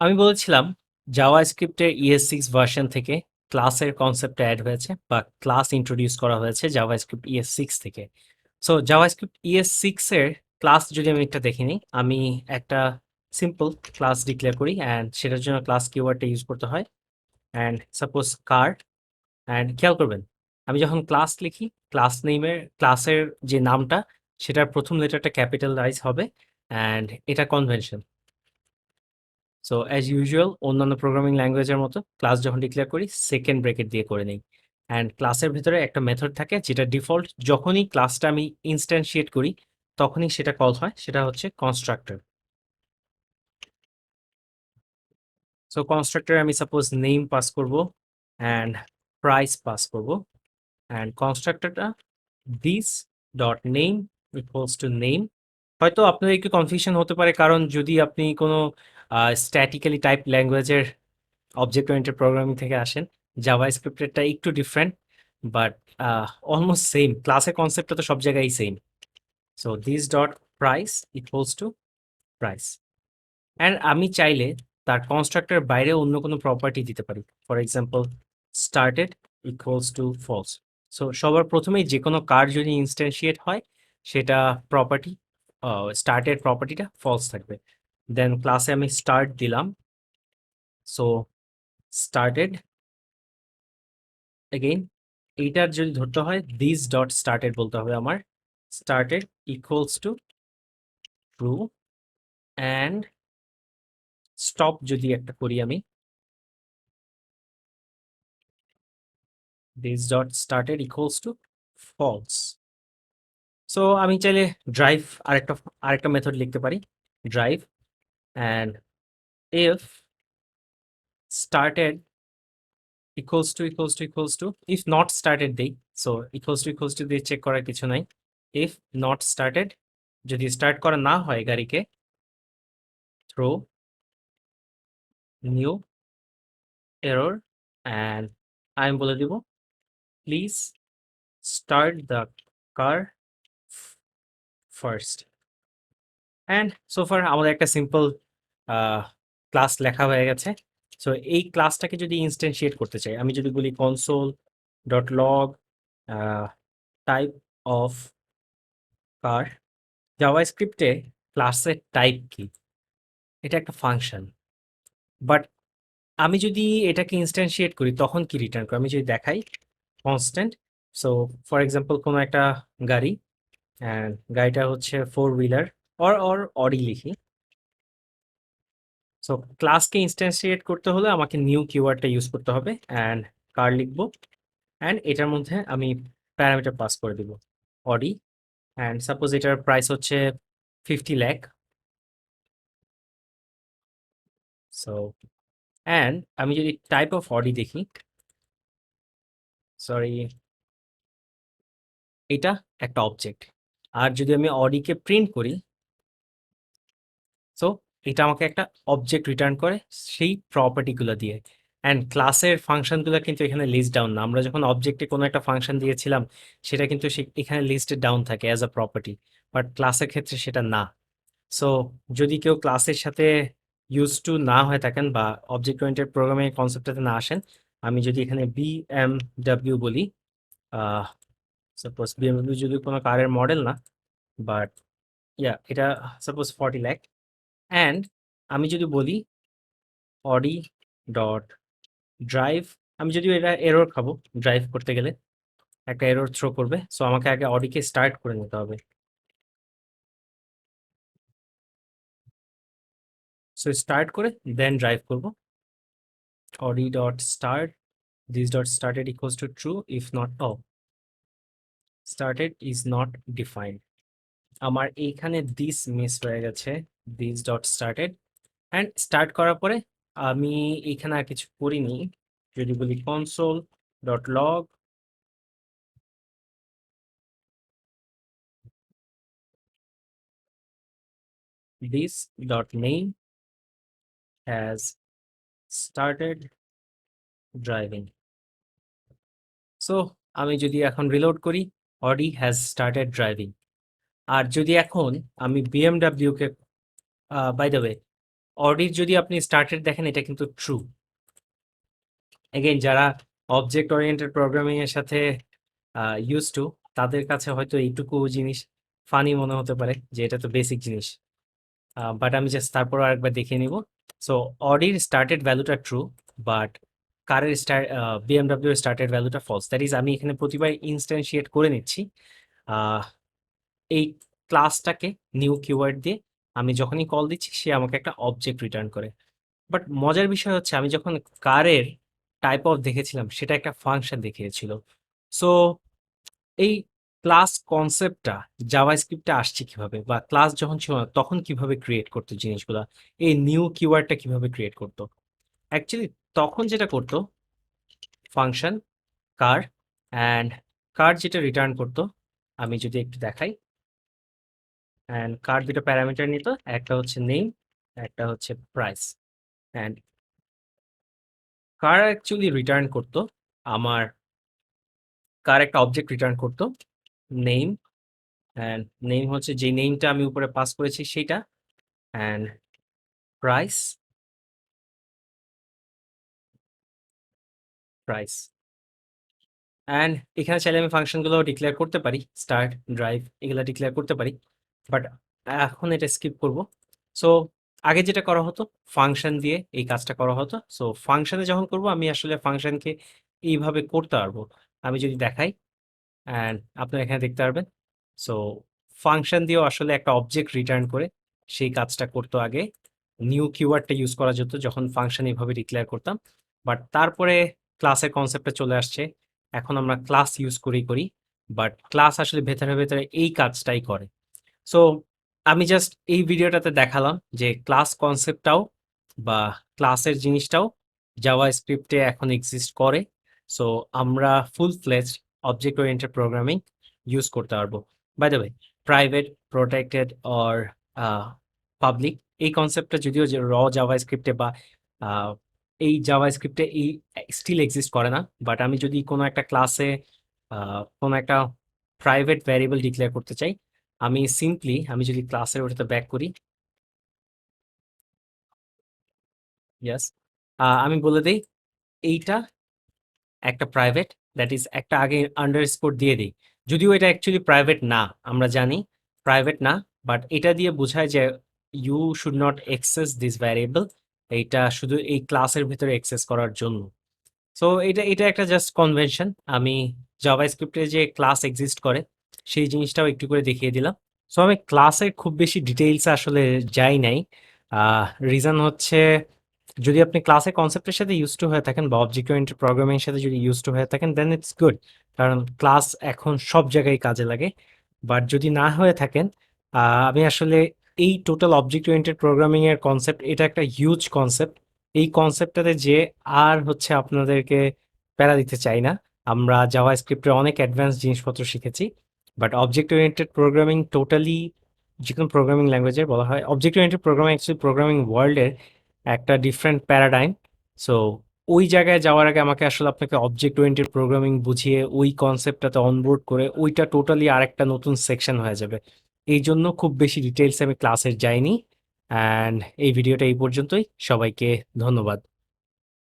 আমি বলেছিলাম জাভাস্ক্রিপ্টের ES6 version থেকে ক্লাসের কনসেপ্ট অ্যাড হয়েছে বা ক্লাস ইন্ট্রোডিউস করা হয়েছে জাভাস্ক্রিপ্ট ES6 থেকে। সো জাভাস্ক্রিপ্ট ES6 এর ক্লাস যদি আমি একটা দেখে নিই, আমি একটা সিম্পল ক্লাস ডিক্লেয়ার করি অ্যান্ড সেটার জন্য ক্লাস কিওয়ার্ডটা ইউজ করতে হয়। অ্যান্ড সাপোজ কার, অ্যান্ড খেয়াল করবেন আমি যখন ক্লাস লিখি ক্লাসের যে নামটা সেটার প্রথম লেটারটা ক্যাপিটালাইজ হবে অ্যান্ড এটা কনভেনশন। সো অ্যাজ ইউজুয়াল অন্যান্য প্রোগ্রামিং ল্যাঙ্গুয়েজের মতো ক্লাস যখন ডিক্লেয়ার করি সেকেন্ড ব্রেকেট দিয়ে করে নিই। অ্যান্ড ক্লাসের ভিতরে একটা মেথড থাকে যেটা ডিফল্ট যখনই ক্লাসটা আমি ইনস্ট্যান্সিয়েট করি তখনই সেটা কল হয়, সেটা হচ্ছে কনস্ট্রাক্টর। সো কনস্ট্রাক্টরে আমি সাপোজ নেম পাস করব অ্যান্ড প্রাইস পাস করব অ্যান্ড কনস্ট্রাক্টরটা this dot name equals to name. হয়তো আপনাদের একটু কনফিউশন হতে পারে, কারণ যদি আপনি কোনো স্ট্যাটিক্যালি টাইপ ল্যাঙ্গুয়েজের অবজেক্ট ওরিয়েন্টেড প্রোগ্রামিং থেকে আসেন, জাভাস্ক্রিপ্টেরটা একটু ডিফারেন্ট, বাট অলমোস্ট সেম। ক্লাসের কনসেপ্টটা তো সব জায়গায় same. So this dot price equals to price. And আমি চাইলে তার কনস্ট্রাক্টর বাইরে অন্য কোনো প্রপার্টি দিতে পারি। For example started equals to false. So সবার প্রথমেই যে কোনো কার যদি ইনস্ট্যান্সিয়েট হয় সেটা প্রপার্টি স্টার্টেড প্রপার্টিটা ফলস থাকবে। দেন ক্লাসে আমি স্টার্ট দিলাম, সো স্টার্টেড এগেইন এইটার যদি ধরতে হয় দিস ডট স্টার্টেড বলতে হবে আমার। Started equals to true and stop যদি একটা করি আমি, this dot started equals to false. So আমি চাইলে ড্রাইভ আরেকটা আরেকটা মেথড লিখতে পারি, drive and if started equals to if not started দেই। সো ইকুয়ালস টু দিয়ে চেক করার কিছু নাই। ইফ নট স্টার্টেড, যদি স্টার্ট করা না হয় গাড়িকে, থ্রো নিউ এরর অ্যান্ড আমি বলে দিব please start the car first. And সোফার আমাদের একটা সিম্পল ক্লাস লেখা হয়ে গেছে। সো এই ক্লাসটাকে যদি ইনস্ট্যান্সিয়েট করতে চাই, আমি যদি বলি console dot log type of car. জাভাস্ক্রিপ্টে ক্লাসের টাইপ কি? এটা একটা ফাংশন, বাট আমি যদি এটাকে ইনস্ট্যান্সিয়েট করি তখন কি রিটার্ন করি? আমি যদি দেখাই কনস্ট্যান্ট। সো ফর এক্সাম্পল কোনো একটা গাড়ি, অ্যান্ড গাড়িটা হচ্ছে four wheeler or or Audi লিখি। সো ক্লাসকে ইনস্ট্যান্সিয়েট করতে হলে আমাকে নিউ কিওয়ার্ডটা ইউজ করতে হবে অ্যান্ড কার লিখবো অ্যান্ড এটার মধ্যে আমি প্যারামিটার পাস করে দিব অডি। অ্যান্ড সাপোজ এটার প্রাইস হচ্ছে 50 লাখ। সো অ্যান্ড আমি যদি টাইপ অফ অডি দেখি, সরি, এটা একটা অবজেক্ট। আর যদি আমি অডিকে প্রিন্ট করি, সো এটা আমাকে একটা অবজেক্ট রিটার্ন করে সেই প্রপার্টিগুলো দিয়ে। অ্যান্ড ক্লাসের ফাংশনগুলো কিন্তু এখানে লিস্ট ডাউন না। আমরা যখন অবজেক্টে কোনো একটা ফাংশন দিয়েছিলাম সেটা কিন্তু এখানে লিস্টেড ডাউন থাকে অ্যাজ আ প্রপার্টি, বাট ক্লাসের ক্ষেত্রে সেটা না। সো যদি কেউ ক্লাসের সাথে ইউজ টু না হয়ে থাকেন বা অবজেক্ট ওরিয়েন্টেড প্রোগ্রামিং কনসেপ্টটাতে না আসেন, আমি যদি এখানে BMW বলি, সাপোজ BMW যদি কোনো কারের মডেল না, বাট এটা সাপোজ 40 লাখ। অ্যান্ড আমি যদি বলি অডি ডট ড্রাইভ, আমি যদিও এটা এরর খাবো, ড্রাইভ করতে গেলে একটা এরর থ্রো করবে। সো আমাকে আগে অডিকে স্টার্ট করে নিতে হবে। সো স্টার্ট করে দেন ড্রাইভ করব। Audi dot start this dot started equals to true if not started is not defined. আমার এইখানে দিস মিস হয়ে গেছে, this dot started. And start করার পরে আমি এইখানে আর কিছু করিনি। যদি বলি console dot log this dot name has started driving. So আমি যদি এখন রিলোড করি, অডি হ্যাজ স্টার্টেড ড্রাইভিং। আর যদি এখন আমি BMW কে, বাই দ্য ওয়ে অডির যদি আপনি স্টার্টেড দেখেন এটা কিন্তু ট্রু। এগেইন যারা অবজেক্ট ওরিয়েন্টেড প্রোগ্রামিং এর সাথে ইউজ টু, তাদের কাছে হয়তো এইটুকু জিনিস ফানি মনে হতে পারে যে এটা তো বেসিক জিনিস, বাট আমি জাস্ট তারপর আরেকবার দেখিয়ে নিব। সো অডির স্টার্টেড ভ্যালুটা ট্রু, বাট কারের বিএমডব্লিউ এর স্টার্টেড ভ্যালুটা ফলস। দ্যাট ইজ আমি এখানে প্রতিবার ইনস্ট্যান্সিয়েট করে নিচ্ছি আহ, এই ক্লাসটাকে নিউ কিওয়ার্ড দিয়ে। আমি যখনই কল দিচ্ছি সে আমাকে একটা অবজেক্ট রিটার্ন করে। বাট মজার বিষয় হচ্ছে আমি যখন কারের টাইপ অফ দেখেছিলাম সেটা একটা ফাংশন দেখিয়েছিল। সো এই ক্লাস কনসেপ্টটা জাভাস্ক্রিপ্টে আসছে কিভাবে, বা ক্লাস যখন ছিল না তখন কিভাবে ক্রিয়েট করতো জিনিসগুলা, এই নিউ কিওয়ার্ডটা কিভাবে ক্রিয়েট করতো? অ্যাকচুয়ালি তখন যেটা করতো ফাংশন কার, অ্যান্ড কার যেটা রিটার্ন করতো আমি যদি একটু দেখাই, অ্যান্ড কার দুটো প্যারামিটার নিত, একটা হচ্ছে নেম, একটা হচ্ছে price. And car actually return করতো আমার, কার একটা অবজেক্ট রিটার্ন করতো নেম, অ্যান্ড নেম হচ্ছে যে নেমটা আমি উপরে পাস করেছি সেটা, অ্যান্ড প্রাইস, প্রাইস। অ্যান্ড এখানে চাইলে আমি ফাংশনগুলো ডিক্লেয়ার করতে পারি, স্টার্ট, ড্রাইভ, এগুলো ডিক্লেয়ার করতে পারি, বাট এখন এটা স্কিপ করব। সো আগে যেটা করা হতো ফাংশন দিয়ে এই কাজটা করা হতো। সো ফাংশনে যখন করব আমি আসলে ফাংশনকে এইভাবে করতে পারবো। আমি যদি দেখাই, অ্যান্ড আপনারা এখানে দেখতে পারবেন। সো ফাংশন দিয়েও আসলে একটা অবজেক্ট রিটার্ন করে সেই কাজটা করতো আগে। নিউ কিওয়ার্ডটা ইউজ করা যেত যখন ফাংশন এইভাবে ডিক্লেয়ার করতাম, বাট তারপরে ক্লাসের কনসেপ্টে চলে আসছে। এখন আমরা ক্লাস ইউজ করি, বাট ক্লাস আসলে ভেতরে ভেতরে এই কাজটাই করে। সো আমি জাস্ট এই ভিডিওটাতে দেখালাম যে ক্লাস কনসেপ্টটাও বা ক্লাসের জিনিসটাও জাভা স্ক্রিপ্টে এখন এক্সিস্ট করে। সো আমরা full fledged object oriented programming use করতে পারবো। By the way, private, protected or public, এই কনসেপ্টটা যদিও যে র জাভা স্ক্রিপ্টে বা আহ, এই জাভা স্ক্রিপ্টে এই স্টিল এক্সিস্ট করে না, বাট আমি যদি কোনো একটা ক্লাসে কোনো একটা প্রাইভেট ভ্যারিয়েবল ডিক্লেয়ার করতে চাই, আমি সিম্পলি আমি যদি ক্লাসের ওটাতে ব্যাক করি, ইয়াস, আমি বলে দেই এইটা একটা প্রাইভেট, দ্যাট ইজ একটা আগে আন্ডারস্কোর দিয়ে দিই, যদিও এটা অ্যাকচুয়ালি প্রাইভেট না, আমরা জানি প্রাইভেট না, বাট এটা দিয়ে বোঝায় যে you should not access this variable, এইটা শুধু এই ক্লাসের ভিতরে এক্সেস করার জন্য। সো এটা এটা একটা জাস্ট কনভেনশন। আমি জাভাস্ক্রিপ্টে যে ক্লাস এক্সিস্ট করে সেই জিনিসটাও একটু করে দেখিয়ে দিলাম। সো আমি ক্লাসের খুব বেশি ডিটেইলসে আসলে যাই নাই। রিজন হচ্ছে যদি আপনি ক্লাসের কনসেপ্টের সাথে ইউজ টু হয়ে থাকেন বা অবজেক্ট ওরিয়েন্টেড প্রোগ্রামিং এর সাথে যদি ইউজ টু হয়ে থাকেন দেন ইটস গুড, কারণ ক্লাস এখন সব জায়গায় কাজে লাগে। বাট যদি না হয়ে থাকেন, আমি আসলে এই টোটাল অবজেক্ট ওরিয়েন্টেড প্রোগ্রামিং এর কনসেপ্ট, এটা একটা হিউজ কনসেপ্ট। এই কনসেপ্টটাতে যে আর হচ্ছে আপনাদেরকে প্যারা দিতে চাই না। আমরা জাভাস্ক্রিপ্টের অনেক অ্যাডভান্স জিনিসপত্র শিখেছি, but object oriented programming totally যে কোনো প্রোগ্রামিং ল্যাঙ্গুয়েজের বলা হয় object oriented programming, actually programming ওয়ার্ল্ডের একটা ডিফারেন্ট প্যারাডাইম। সো ওই জায়গায় যাওয়ার আগে আমাকে আসলে আপনাকে অবজেক্ট ওরিয়েন্টেড প্রোগ্রামিং বুঝিয়ে ওই কনসেপ্টটাতে অনবোর্ড করে ওইটা টোটালি আরেকটা নতুন সেকশন হয়ে যাবে। এই জন্য খুব বেশি ডিটেলসে আমি ক্লাসের যাইনি। অ্যান্ড এই ভিডিওটা এই পর্যন্তই। সবাইকে ধন্যবাদ।